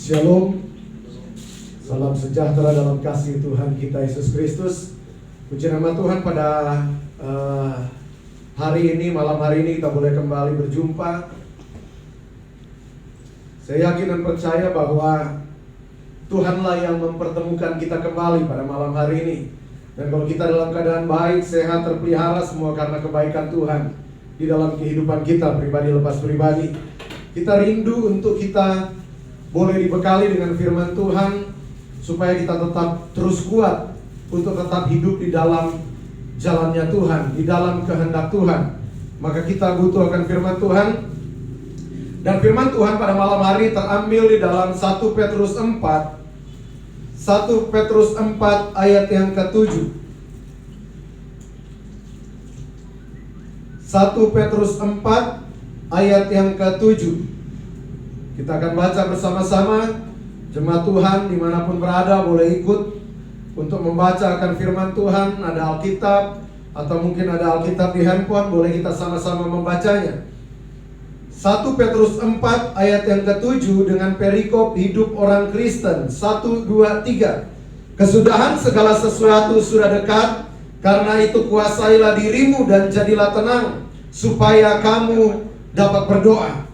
Shalom. Salam sejahtera dalam kasih Tuhan kita Yesus Kristus. Puji nama Tuhan, pada hari ini, malam hari ini kita boleh kembali berjumpa. Saya yakin dan percaya bahwa Tuhanlah yang mempertemukan kita kembali pada malam hari ini. Dan kalau kita dalam keadaan baik, sehat, terpelihara, semua karena kebaikan Tuhan di dalam kehidupan kita pribadi lepas pribadi. Kita rindu untuk kita boleh dibekali dengan firman Tuhan, supaya kita tetap terus kuat untuk tetap hidup di dalam jalannya Tuhan, di dalam kehendak Tuhan. Maka kita butuh akan firman Tuhan. Dan firman Tuhan pada malam hari terambil di dalam 1 Petrus 4 ayat yang ke-7. 1 Petrus 4 ayat yang ke-7. Kita akan baca bersama-sama. Jemaat Tuhan dimanapun berada boleh ikut untuk membaca akan firman Tuhan. Ada Alkitab atau mungkin ada Alkitab di handphone, boleh kita sama-sama membacanya. 1 Petrus 4 ayat yang ke-7 dengan perikop hidup orang Kristen. 1, 2, 3. Kesudahan segala sesuatu sudah dekat, karena itu kuasailah dirimu dan jadilah tenang, supaya kamu dapat berdoa.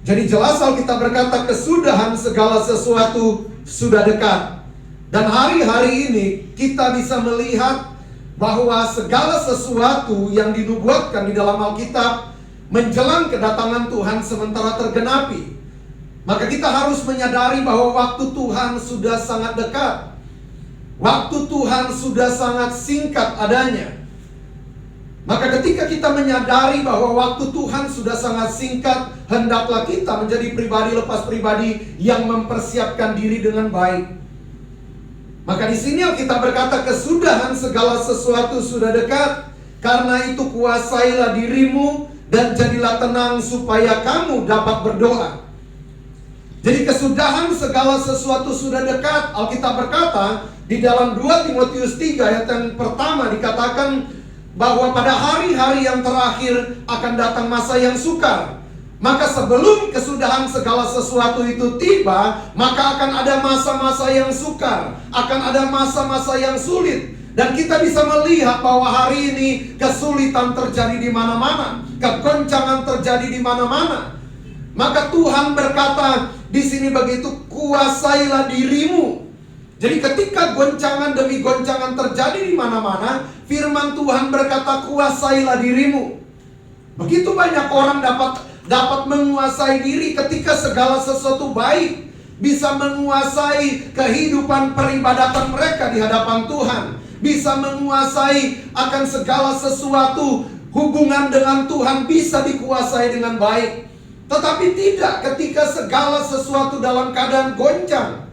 Jadi jelas Alkitab berkata kesudahan segala sesuatu sudah dekat. Dan hari-hari ini kita bisa melihat bahwa segala sesuatu yang dinubuatkan di dalam Alkitab menjelang kedatangan Tuhan sementara tergenapi. Maka kita harus menyadari bahwa waktu Tuhan sudah sangat dekat. Waktu Tuhan sudah sangat singkat adanya. Maka ketika kita menyadari bahwa waktu Tuhan sudah sangat singkat, hendaklah kita menjadi pribadi lepas pribadi yang mempersiapkan diri dengan baik. Maka di sini kita berkata kesudahan segala sesuatu sudah dekat, karena itu kuasailah dirimu dan jadilah tenang supaya kamu dapat berdoa. Jadi kesudahan segala sesuatu sudah dekat. Alkitab berkata di dalam 2 Timotius 3 ayat yang pertama dikatakan bahwa pada hari-hari yang terakhir akan datang masa yang sukar. Maka sebelum kesudahan segala sesuatu itu tiba, maka akan ada masa-masa yang sukar, akan ada masa-masa yang sulit. Dan kita bisa melihat bahwa hari ini kesulitan terjadi di mana-mana, kegoncangan terjadi di mana-mana. Maka Tuhan berkata di sini begitu, kuasailah dirimu. Jadi ketika goncangan demi goncangan terjadi di mana-mana, firman Tuhan berkata kuasailah dirimu. Begitu banyak orang dapat menguasai diri ketika segala sesuatu baik, bisa menguasai kehidupan peribadatan mereka di hadapan Tuhan, bisa menguasai akan segala sesuatu, hubungan dengan Tuhan bisa dikuasai dengan baik. Tetapi tidak ketika segala sesuatu dalam keadaan goncang.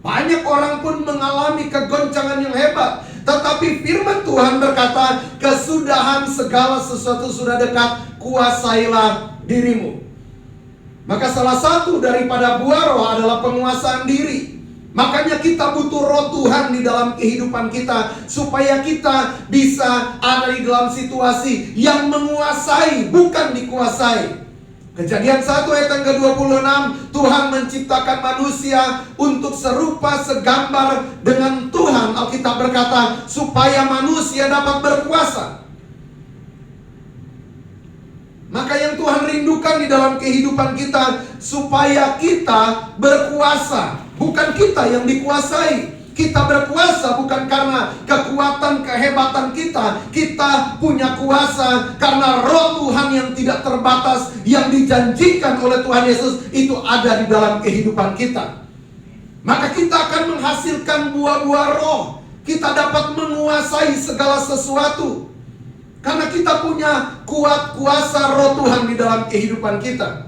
Banyak orang pun mengalami kegoncangan yang hebat. Tetapi firman Tuhan berkata kesudahan segala sesuatu sudah dekat, kuasailah dirimu. Maka salah satu daripada buah roh adalah penguasaan diri. Makanya kita butuh roh Tuhan di dalam kehidupan kita, supaya kita bisa ada di dalam situasi yang menguasai, bukan dikuasai. Kejadian 1 ayat yang ke-26, Tuhan menciptakan manusia untuk serupa segambar dengan Tuhan. Alkitab berkata supaya manusia dapat berkuasa. Maka yang Tuhan rindukan di dalam kehidupan kita, supaya kita berkuasa, bukan kita yang dikuasai. Kita berkuasa bukan karena kekuatan kehebatan kita. Kita punya kuasa karena roh Tuhan yang tidak terbatas, yang dijanjikan oleh Tuhan Yesus, itu ada di dalam kehidupan kita. Maka kita akan menghasilkan buah-buah roh. Kita dapat menguasai segala sesuatu karena kita punya kuasa roh Tuhan di dalam kehidupan kita.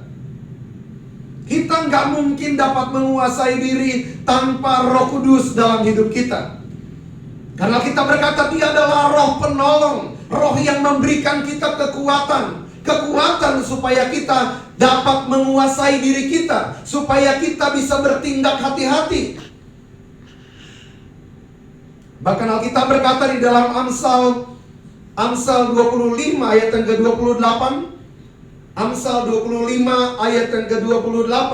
Kita nggak mungkin dapat menguasai diri tanpa Roh Kudus dalam hidup kita. Karena kita berkata dia adalah roh penolong, roh yang memberikan kita kekuatan supaya kita dapat menguasai diri kita, supaya kita bisa bertindak hati-hati. Bahkan Alkitab berkata di dalam Amsal 25 ayat yang ke-28, Amsal 25 ayat yang ke-28.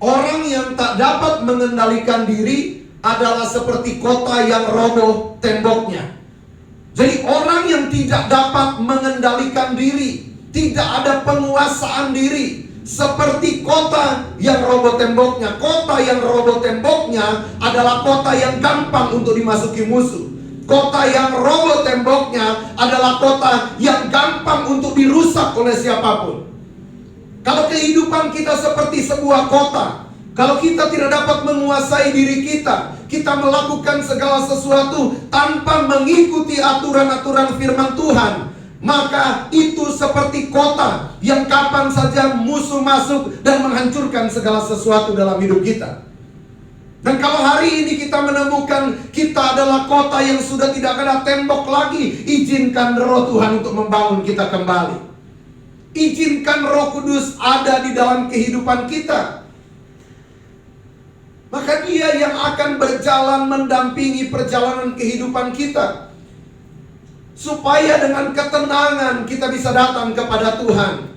Orang yang tak dapat mengendalikan diri adalah seperti kota yang roboh temboknya. Jadi orang yang tidak dapat mengendalikan diri, tidak ada penguasaan diri, seperti kota yang roboh temboknya. Kota yang roboh temboknya adalah kota yang gampang untuk dimasuki musuh. Kota yang roboh temboknya adalah kota yang gampang untuk dirusak oleh siapapun. Kalau kehidupan kita seperti sebuah kota, kalau kita tidak dapat menguasai diri kita, kita melakukan segala sesuatu tanpa mengikuti aturan-aturan firman Tuhan, maka itu seperti kota yang kapan saja musuh masuk dan menghancurkan segala sesuatu dalam hidup kita. Dan kalau hari ini kita menemukan kita adalah kota yang sudah tidak ada tembok lagi, izinkan Roh Tuhan untuk membangun kita kembali. Izinkan Roh Kudus ada di dalam kehidupan kita. Maka Dia yang akan berjalan mendampingi perjalanan kehidupan kita, supaya dengan ketenangan kita bisa datang kepada Tuhan.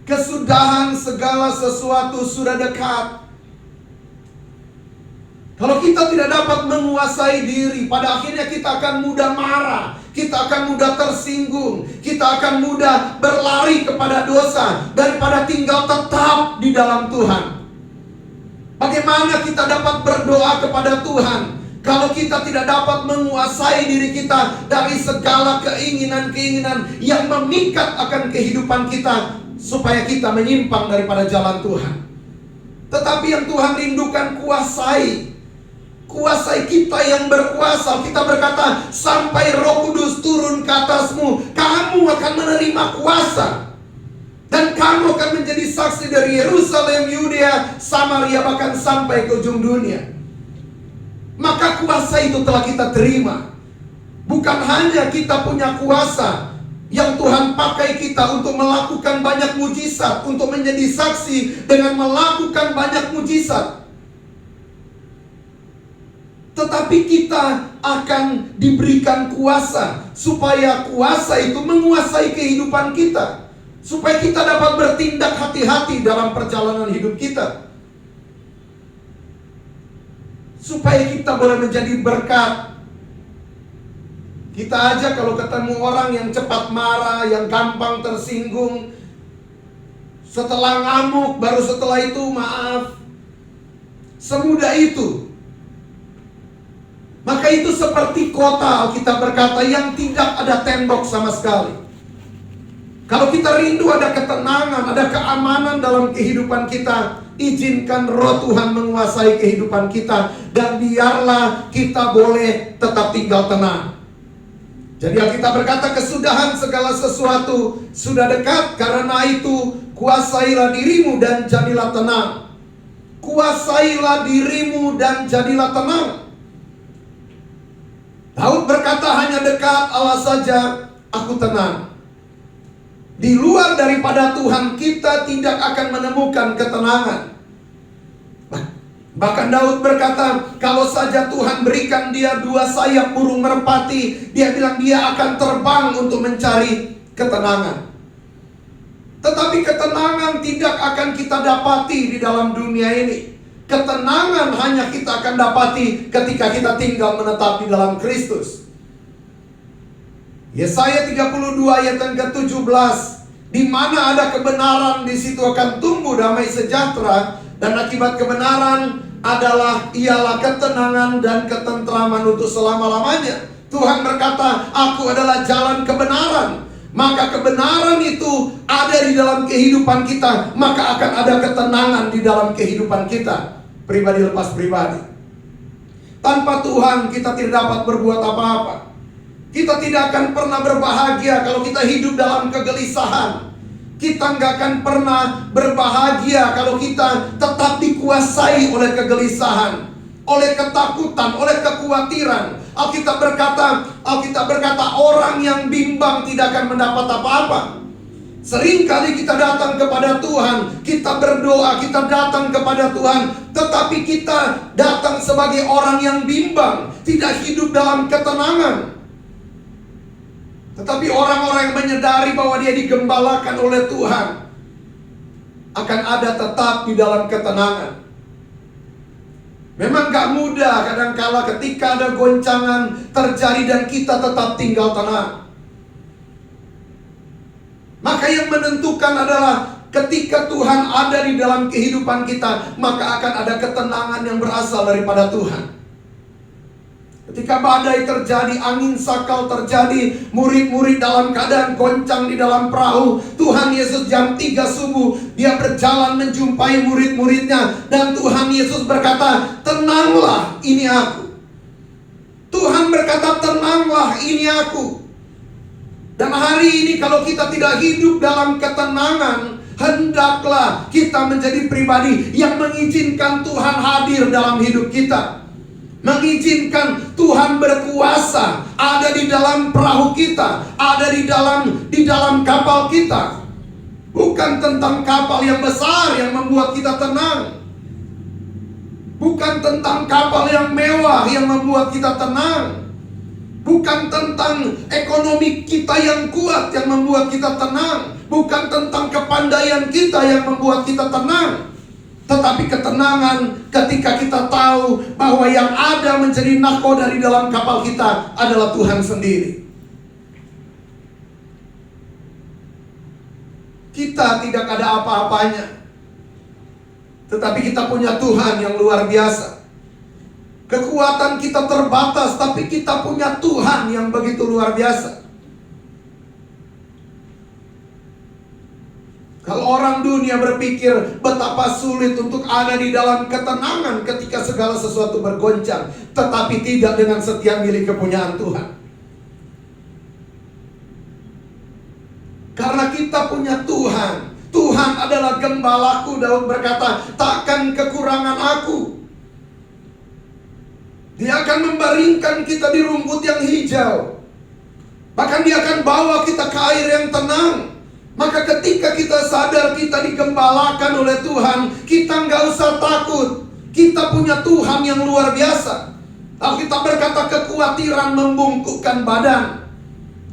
Kesudahan segala sesuatu sudah dekat. Kalau kita tidak dapat menguasai diri, pada akhirnya kita akan mudah marah, kita akan mudah tersinggung, kita akan mudah berlari kepada dosa daripada tinggal tetap di dalam Tuhan. Bagaimana kita dapat berdoa kepada Tuhan kalau kita tidak dapat menguasai diri kita dari segala keinginan-keinginan yang memikat akan kehidupan kita, supaya kita menyimpang daripada jalan Tuhan. Tetapi yang Tuhan rindukan, kuasai kita yang berkuasa. Kita berkata, sampai Roh Kudus turun ke atasmu, kamu akan menerima kuasa, dan kamu akan menjadi saksi dari Yerusalem, Yudea, Samaria, bahkan sampai ke ujung dunia. Maka kuasa itu telah kita terima. Bukan hanya kita punya kuasa yang Tuhan pakai kita untuk melakukan banyak mujizat, untuk menjadi saksi dengan melakukan banyak mujizat, tetapi kita akan diberikan kuasa, supaya kuasa itu menguasai kehidupan kita, supaya kita dapat bertindak hati-hati dalam perjalanan hidup kita, supaya kita boleh menjadi berkat. Kita aja kalau ketemu orang yang cepat marah, yang gampang tersinggung, setelah ngamuk, baru setelah itu maaf, semudah itu. Maka itu seperti kota, Alkitab berkata, yang tidak ada tembok sama sekali. Kalau kita rindu ada ketenangan, ada keamanan dalam kehidupan kita, izinkan Roh Tuhan menguasai kehidupan kita, dan biarlah kita boleh tetap tinggal tenang. Jadi Alkitab berkata, kesudahan segala sesuatu sudah dekat. Karena itu kuasailah dirimu dan jadilah tenang. Kuasailah dirimu dan jadilah tenang. Daud berkata, hanya dekat Allah saja aku tenang. Di luar daripada Tuhan kita tidak akan menemukan ketenangan. Bahkan Daud berkata, kalau saja Tuhan berikan dia 2 sayap burung merpati, dia bilang dia akan terbang untuk mencari ketenangan. Tetapi ketenangan tidak akan kita dapati di dalam dunia ini. Ketenangan hanya kita akan dapati ketika kita tinggal menetap di dalam Kristus. Yesaya 32 ayat yang ke-17, di mana ada kebenaran, di situ akan tumbuh damai sejahtera, dan akibat kebenaran ialah ketenangan dan ketentraman untuk selama-lamanya. Tuhan berkata, aku adalah jalan kebenaran. Maka kebenaran itu ada di dalam kehidupan kita, maka akan ada ketenangan di dalam kehidupan kita, pribadi lepas pribadi. Tanpa Tuhan kita tidak dapat berbuat apa-apa. Kita tidak akan pernah berbahagia kalau kita hidup dalam kegelisahan. Kita nggak akan pernah berbahagia kalau kita tetap dikuasai oleh kegelisahan, oleh ketakutan, oleh kekhawatiran. Alkitab berkata orang yang bimbang tidak akan mendapat apa-apa. Seringkali kita datang kepada Tuhan, kita berdoa, kita datang kepada Tuhan, tetapi kita datang sebagai orang yang bimbang, tidak hidup dalam ketenangan. Tetapi orang-orang yang menyadari bahwa dia digembalakan oleh Tuhan, akan ada tetap di dalam ketenangan. Memang gak mudah kadangkala ketika ada goncangan terjadi dan kita tetap tinggal tenang. Maka yang menentukan adalah ketika Tuhan ada di dalam kehidupan kita, maka akan ada ketenangan yang berasal daripada Tuhan. Ketika badai terjadi, angin sakal terjadi, murid-murid dalam keadaan goncang di dalam perahu, Tuhan Yesus jam 3 subuh, dia berjalan menjumpai murid-muridnya, dan Tuhan Yesus berkata, tenanglah, ini aku. Tuhan berkata, tenanglah, ini aku. Dan hari ini kalau kita tidak hidup dalam ketenangan, hendaklah kita menjadi pribadi yang mengizinkan Tuhan hadir dalam hidup kita. Mengizinkan Tuhan berkuasa ada di dalam perahu kita, ada di dalam kapal kita. Bukan tentang kapal yang besar yang membuat kita tenang. Bukan tentang kapal yang mewah yang membuat kita tenang. Bukan tentang ekonomi kita yang kuat yang membuat kita tenang. Bukan tentang kepandaian kita yang membuat kita tenang. Tetapi ketenangan ketika kita tahu bahwa yang ada menjadi nahkoda di dalam kapal kita adalah Tuhan sendiri. Kita tidak ada apa-apanya, tetapi kita punya Tuhan yang luar biasa. Kekuatan kita terbatas, tapi kita punya Tuhan yang begitu luar biasa. Kalau orang dunia berpikir betapa sulit untuk ada di dalam ketenangan ketika segala sesuatu bergoncang, tetapi tidak dengan setiap milik kepunyaan Tuhan. Karena kita punya Tuhan. Tuhan adalah gembalaku. Daud berkata, takkan kekurangan aku. Dia akan membaringkan kita di rumput yang hijau. Bahkan dia akan bawa kita ke air yang tenang. Maka ketika kita sadar kita digembalakan oleh Tuhan, kita nggak usah takut. Kita punya Tuhan yang luar biasa. Alkitab berkata kekhawatiran membungkukkan badan.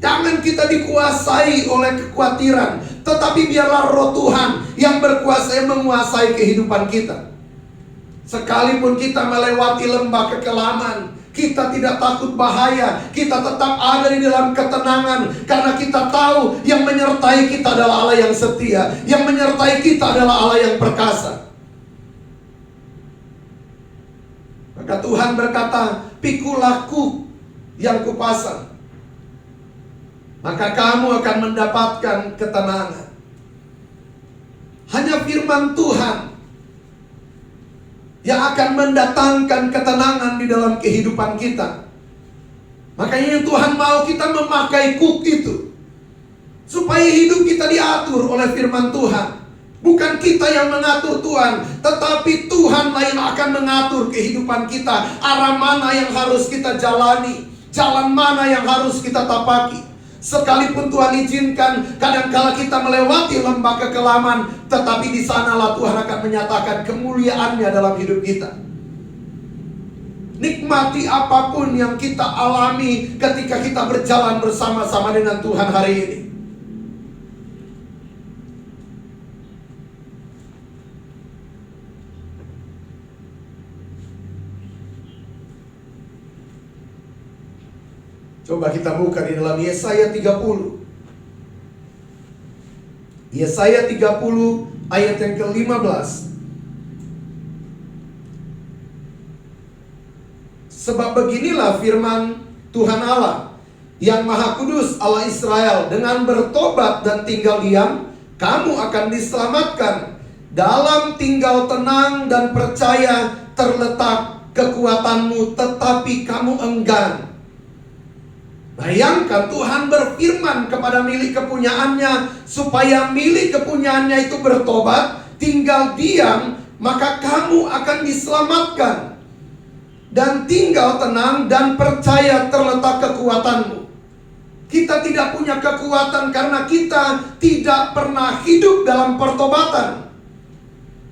Jangan kita dikuasai oleh kekhawatiran, tetapi biarlah roh Tuhan yang berkuasa, yang menguasai kehidupan kita. Sekalipun kita melewati lembah kekelaman, kita tidak takut bahaya. Kita tetap ada di dalam ketenangan. Karena kita tahu yang menyertai kita adalah Allah yang setia. Yang menyertai kita adalah Allah yang perkasa. Maka Tuhan berkata, pikulah kuk yang kupasang, maka kamu akan mendapatkan ketenangan. Hanya firman Tuhan yang akan mendatangkan ketenangan di dalam kehidupan kita. Makanya yang Tuhan mau kita memakai kuk itu, supaya hidup kita diatur oleh firman Tuhan. Bukan kita yang mengatur Tuhan, tetapi Tuhanlah yang akan mengatur kehidupan kita. Arah mana yang harus kita jalani, jalan mana yang harus kita tapaki. Sekalipun Tuhan izinkan kadangkala kita melewati lembah kekelaman, tetapi di sanalah Tuhan akan menyatakan kemuliaannya dalam hidup kita. Nikmati apapun yang kita alami ketika kita berjalan bersama-sama dengan Tuhan hari ini. Coba kita buka di dalam Yesaya 30. Yesaya 30 ayat yang ke-15. Sebab beginilah firman Tuhan Allah yang Maha Kudus, Allah Israel, dengan bertobat dan tinggal diam, kamu akan diselamatkan. Dalam tinggal tenang dan percaya terletak kekuatanmu, tetapi kamu enggan. Bayangkan Tuhan berfirman kepada milik kepunyaannya, supaya milik kepunyaannya itu bertobat, tinggal diam, maka kamu akan diselamatkan. Dan tinggal tenang dan percaya terletak kekuatanmu. Kita tidak punya kekuatan karena kita tidak pernah hidup dalam pertobatan.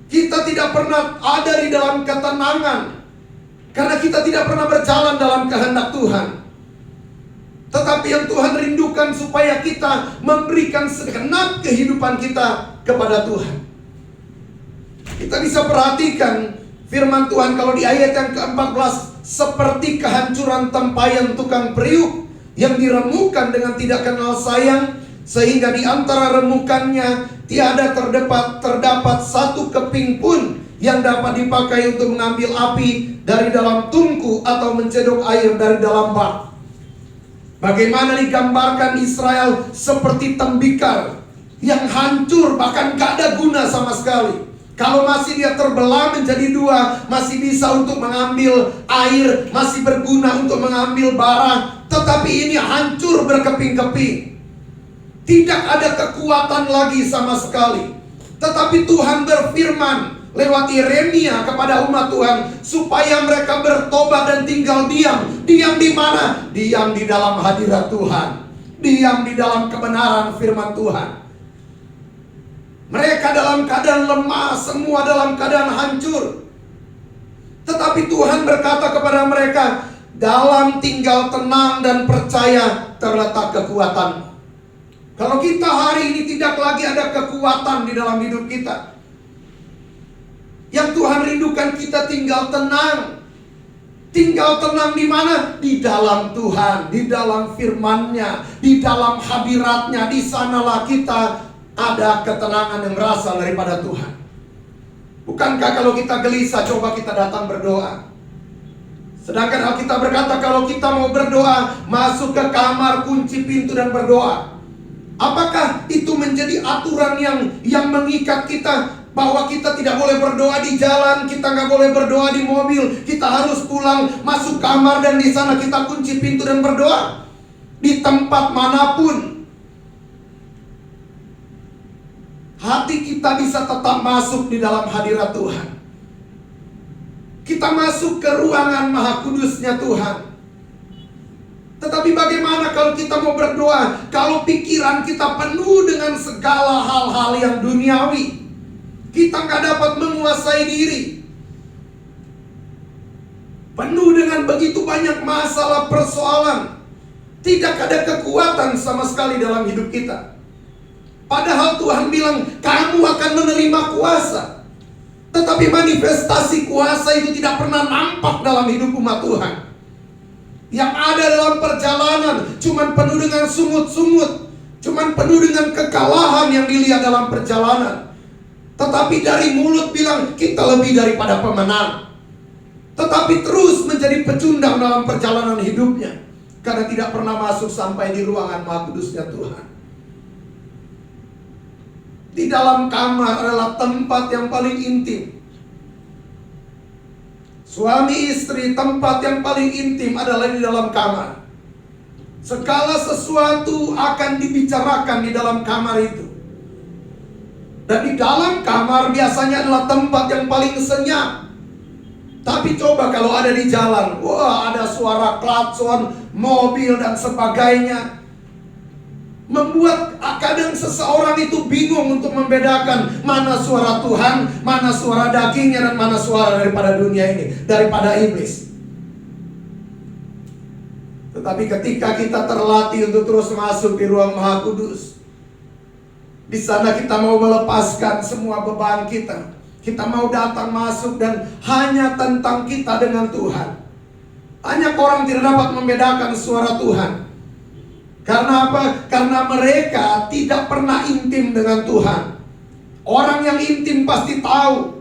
Kita tidak pernah ada di dalam ketenangan, karena kita tidak pernah berjalan dalam kehendak Tuhan. Tetapi yang Tuhan rindukan supaya kita memberikan segenap kehidupan kita kepada Tuhan. Kita bisa perhatikan firman Tuhan kalau di ayat yang ke-14, seperti kehancuran tempayan tukang periuk yang diremukan dengan tidak kenal sayang, sehingga di antara remukannya tiada terdapat satu keping pun yang dapat dipakai untuk mengambil api dari dalam tungku atau mencedok air dari dalam bak. Bagaimana digambarkan Israel seperti tembikar yang hancur, bahkan gak ada guna sama sekali. Kalau masih dia terbelah menjadi dua, masih bisa untuk mengambil air, masih berguna untuk mengambil bara. Tetapi ini hancur berkeping-keping. Tidak ada kekuatan lagi sama sekali. Tetapi Tuhan berfirman lewat Yeremia kepada umat Tuhan supaya mereka bertobat dan tinggal diam. Diam di mana? Diam di dalam hadirat Tuhan. Diam di dalam kebenaran firman Tuhan. Mereka dalam keadaan lemah, semua dalam keadaan hancur. Tetapi Tuhan berkata kepada mereka, dalam tinggal tenang dan percaya terletak kekuatan. Kalau kita hari ini tidak lagi ada kekuatan di dalam hidup kita, yang Tuhan rindukan kita tinggal tenang. Tinggal tenang di mana? Di dalam Tuhan, di dalam firman-Nya, di dalam hadirat-Nya. Di sanalah kita ada ketenangan yang berasal daripada Tuhan. Bukankah kalau kita gelisah, coba kita datang berdoa. Sedangkan Alkitab berkata kalau kita mau berdoa, masuk ke kamar, kunci pintu dan berdoa. Apakah itu menjadi aturan yang mengikat kita bahwa kita tidak boleh berdoa di jalan, kita nggak boleh berdoa di mobil, kita harus pulang, masuk kamar dan di sana kita kunci pintu dan berdoa? Di tempat manapun hati kita bisa tetap masuk di dalam hadirat Tuhan. Kita masuk ke ruangan maha kudusnya Tuhan. Tetapi bagaimana kalau kita mau berdoa, kalau pikiran kita penuh dengan segala hal-hal yang duniawi, kita nggak dapat menguasai diri, penuh dengan begitu banyak masalah, persoalan, tidak ada kekuatan sama sekali dalam hidup kita. Padahal Tuhan bilang, kamu akan menerima kuasa. Tetapi manifestasi kuasa itu tidak pernah nampak dalam hidup umat Tuhan. Yang ada dalam perjalanan cuman penuh dengan sungut-sungut, cuman penuh dengan kekalahan yang dilihat dalam perjalanan. Tetapi dari mulut bilang, kita lebih daripada pemenang. Tetapi terus menjadi pecundang dalam perjalanan hidupnya, karena tidak pernah masuk sampai di ruangan maha kudusnya Tuhan. Di dalam kamar adalah tempat yang paling intim. Suami istri, tempat yang paling intim adalah di dalam kamar. Segala sesuatu akan dibicarakan di dalam kamar itu. Dan di dalam kamar biasanya adalah tempat yang paling senyap. Tapi coba kalau ada di jalan, wah, ada suara klakson, mobil dan sebagainya, membuat kadang seseorang itu bingung untuk membedakan mana suara Tuhan, mana suara dagingnya, dan mana suara daripada dunia ini, daripada iblis. Tetapi ketika kita terlatih untuk terus masuk di ruang maha kudus, di sana kita mau melepaskan semua beban kita. Kita mau datang masuk dan hanya tentang kita dengan Tuhan. Hanya orang tidak dapat membedakan suara Tuhan. Karena apa? Karena mereka tidak pernah intim dengan Tuhan. Orang yang intim pasti tahu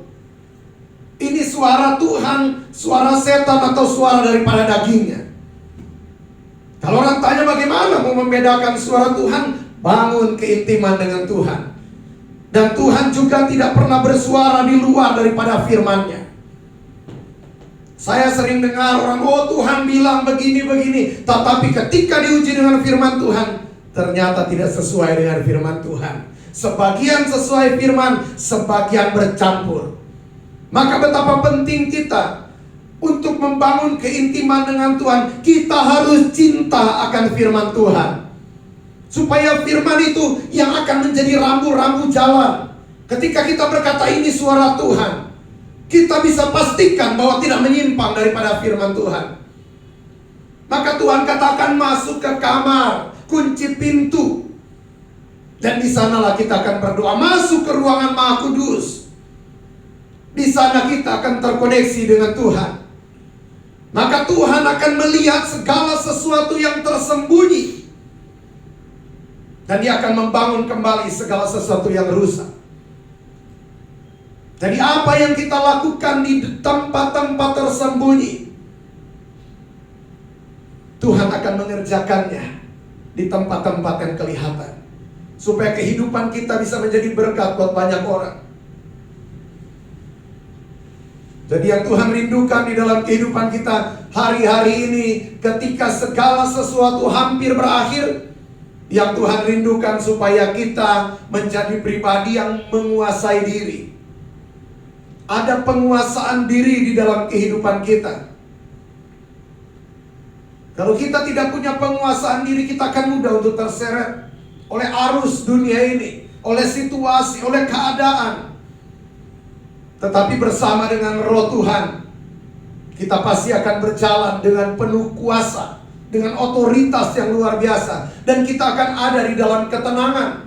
ini suara Tuhan, suara setan, atau suara daripada dagingnya. Kalau orang tanya bagaimana mau membedakan suara Tuhan, bangun keintiman dengan Tuhan. Dan Tuhan juga tidak pernah bersuara di luar daripada firman-Nya. Saya sering dengar orang, oh Tuhan bilang begini-begini. Tetapi ketika diuji dengan firman Tuhan, ternyata tidak sesuai dengan firman Tuhan. Sebagian sesuai firman, sebagian bercampur. Maka betapa penting kita untuk membangun keintiman dengan Tuhan. Kita harus cinta akan firman Tuhan, supaya firman itu yang akan menjadi rambu-rambu jalan. Ketika kita berkata ini suara Tuhan, kita bisa pastikan bahwa tidak menyimpang daripada firman Tuhan. Maka Tuhan katakan masuk ke kamar, kunci pintu, dan di sanalah kita akan berdoa. Masuk ke ruangan maha kudus. Di sana kita akan terkoneksi dengan Tuhan. Maka Tuhan akan melihat segala sesuatu yang tersembunyi. Dan Dia akan membangun kembali segala sesuatu yang rusak. Jadi apa yang kita lakukan di tempat-tempat tersembunyi, Tuhan akan mengerjakannya di tempat-tempat yang kelihatan. Supaya kehidupan kita bisa menjadi berkat buat banyak orang. Jadi yang Tuhan rindukan di dalam kehidupan kita hari-hari ini, ketika segala sesuatu hampir berakhir, yang Tuhan rindukan supaya kita menjadi pribadi yang menguasai diri. Ada penguasaan diri di dalam kehidupan kita. Kalau kita tidak punya penguasaan diri, kita akan mudah untuk terseret oleh arus dunia ini, oleh situasi, oleh keadaan. Tetapi bersama dengan Roh Tuhan, kita pasti akan berjalan dengan penuh kuasa, dengan otoritas yang luar biasa. Dan kita akan ada di dalam ketenangan.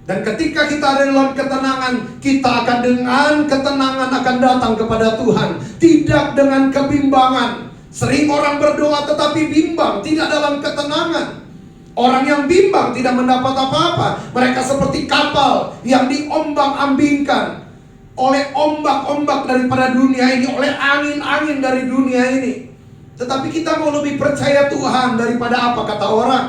Dan ketika kita ada dalam ketenangan, kita akan dengan ketenangan akan datang kepada Tuhan. Tidak dengan kebimbangan. Sering orang berdoa tetapi bimbang, tidak dalam ketenangan. Orang yang bimbang tidak mendapat apa-apa. Mereka seperti kapal yang diombang-ambingkan oleh ombak-ombak daripada dunia ini, oleh angin-angin dari dunia ini. Tetapi kita mau lebih percaya Tuhan daripada apa kata orang.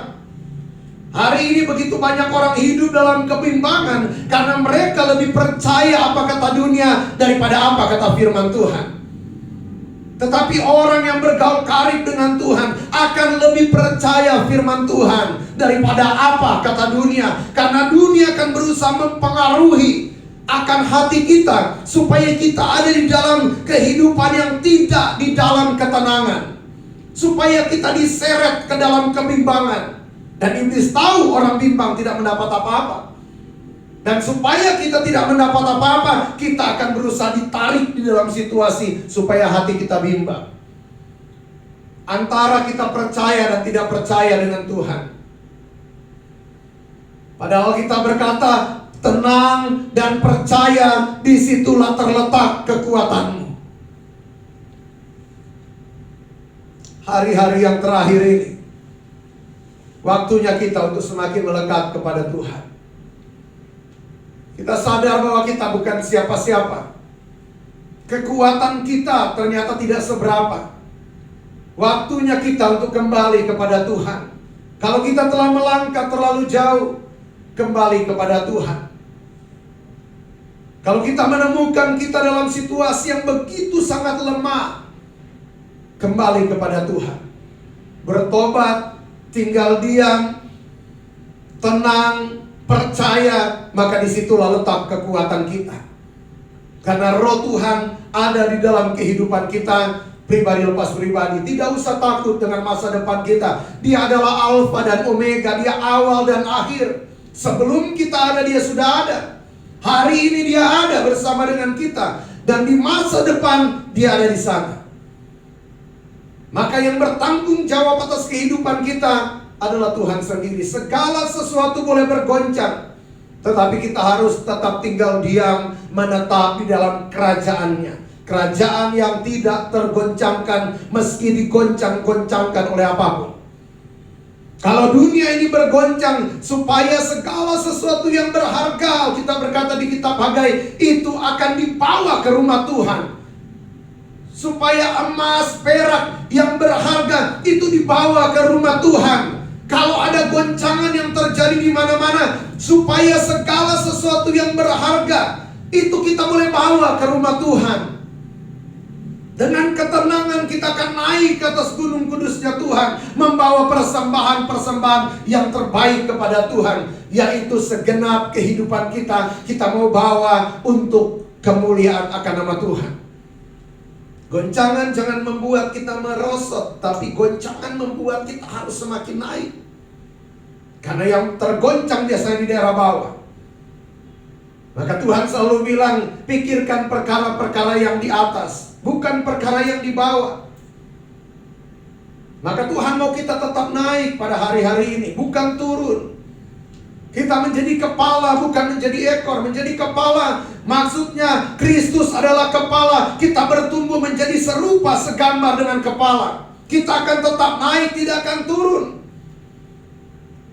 Hari ini begitu banyak orang hidup dalam kebimbangan karena mereka lebih percaya apa kata dunia daripada apa kata firman Tuhan. Tetapi orang yang bergaul karib dengan Tuhan akan lebih percaya firman Tuhan daripada apa kata dunia. Karena dunia akan berusaha mempengaruhi akan hati kita supaya kita ada di dalam kehidupan yang tidak di dalam ketenangan. Supaya kita diseret ke dalam kebimbangan. Dan iblis tahu orang bimbang tidak mendapat apa-apa. Dan supaya kita tidak mendapat apa-apa, kita akan berusaha ditarik di dalam situasi supaya hati kita bimbang. Antara kita percaya dan tidak percaya dengan Tuhan. Padahal kita berkata, tenang dan percaya, disitulah terletak kekuatanmu. Hari-hari yang terakhir ini, waktunya kita untuk semakin melekat kepada Tuhan. Kita sadar bahwa kita bukan siapa-siapa. Kekuatan kita ternyata tidak seberapa. Waktunya kita untuk kembali kepada Tuhan. Kalau kita telah melangkah terlalu jauh, kembali kepada Tuhan. Kalau kita menemukan kita dalam situasi yang begitu sangat lemah, kembali kepada Tuhan. Bertobat, tinggal diam, tenang, percaya, maka disitulah letak kekuatan kita. Karena Roh Tuhan ada di dalam kehidupan kita, pribadi lepas pribadi. Tidak usah takut dengan masa depan kita. Dia adalah Alfa dan Omega, Dia awal dan akhir. Sebelum kita ada, Dia sudah ada. Hari ini Dia ada bersama dengan kita. Dan di masa depan Dia ada di sana. Maka yang bertanggung jawab atas kehidupan kita adalah Tuhan sendiri. Segala sesuatu boleh bergoncang, tetapi kita harus tetap tinggal diam, menetap di dalam kerajaan-Nya. Kerajaan yang tidak tergoncangkan meski digoncang-goncangkan oleh apapun. Kalau dunia ini bergoncang, supaya segala sesuatu yang berharga, kita berkata di kitab Hagai, itu akan dibawa ke rumah Tuhan. Supaya emas, perak yang berharga itu dibawa ke rumah Tuhan. Kalau ada goncangan yang terjadi di mana-mana, supaya segala sesuatu yang berharga itu kita boleh bawa ke rumah Tuhan. Dengan ketenangan kita akan naik ke atas gunung kudusnya Tuhan, membawa persembahan-persembahan yang terbaik kepada Tuhan, yaitu segenap kehidupan kita mau bawa untuk kemuliaan akan nama Tuhan. Goncangan jangan membuat kita merosot, tapi goncangan membuat kita harus semakin naik. Karena yang tergoncang biasanya di daerah bawah. Maka Tuhan selalu bilang, pikirkan perkara-perkara yang di atas, bukan perkara yang di bawah. Maka Tuhan mau kita tetap naik pada hari-hari ini, bukan turun. Kita menjadi kepala, bukan menjadi ekor. Menjadi kepala Maksudnya Kristus adalah kepala. Kita bertumbuh menjadi serupa segambar dengan kepala. Kita akan tetap naik, tidak akan turun.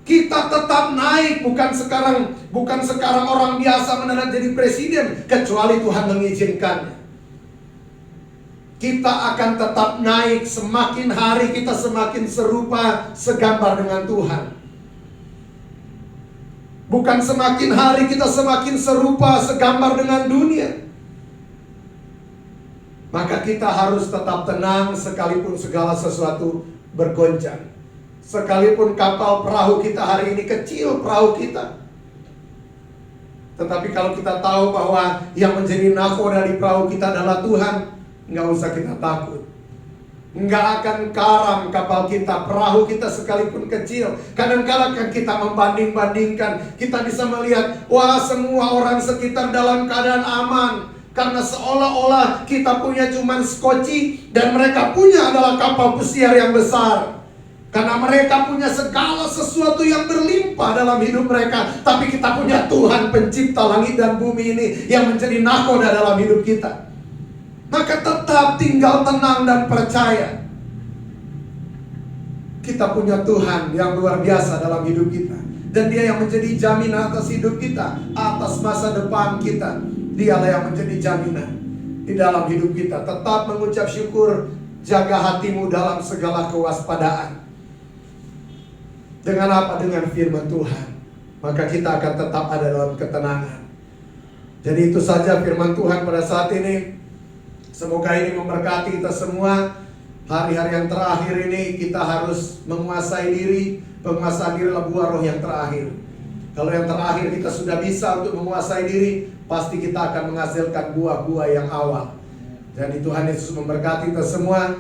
Kita tetap naik, bukan sekarang orang biasa mendarat jadi presiden, kecuali Tuhan mengizinkannya. Kita akan tetap naik, semakin hari kita semakin serupa segambar dengan Tuhan. Bukan semakin hari kita semakin serupa segambar dengan dunia. Maka kita harus tetap tenang sekalipun segala sesuatu bergoncang. Sekalipun kapal perahu kita hari ini kecil, perahu kita. Tetapi kalau kita tahu bahwa yang menjadi nahkoda di perahu kita adalah Tuhan, nggak usah kita takut. Nggak akan karam kapal kita, perahu kita sekalipun kecil. Kadang-kadang kan kita membanding-bandingkan. Kita bisa melihat, wah semua orang sekitar dalam keadaan aman. Karena seolah-olah kita punya cuman skoci dan mereka punya adalah kapal pesiar yang besar. Karena mereka punya segala sesuatu yang berlimpah dalam hidup mereka. Tapi kita punya Tuhan pencipta langit dan bumi ini yang menjadi nahkoda dalam hidup kita. Maka tetap tinggal tenang dan percaya. Kita punya Tuhan yang luar biasa dalam hidup kita. Dan Dia yang menjadi jaminan atas hidup kita, atas masa depan kita. Dialah yang menjadi jaminan di dalam hidup kita. Tetap mengucap syukur, jaga hatimu dalam segala kewaspadaan. Dengan apa? Dengan firman Tuhan. Maka kita akan tetap ada dalam ketenangan. Jadi itu saja firman Tuhan pada saat ini. Semoga ini memberkati kita semua. Hari-hari yang terakhir ini kita harus menguasai diri. Penguasaan diri adalah buah roh yang terakhir. Kalau yang terakhir kita sudah bisa untuk menguasai diri, pasti kita akan menghasilkan buah-buah yang awal. Jadi Tuhan Yesus memberkati kita semua.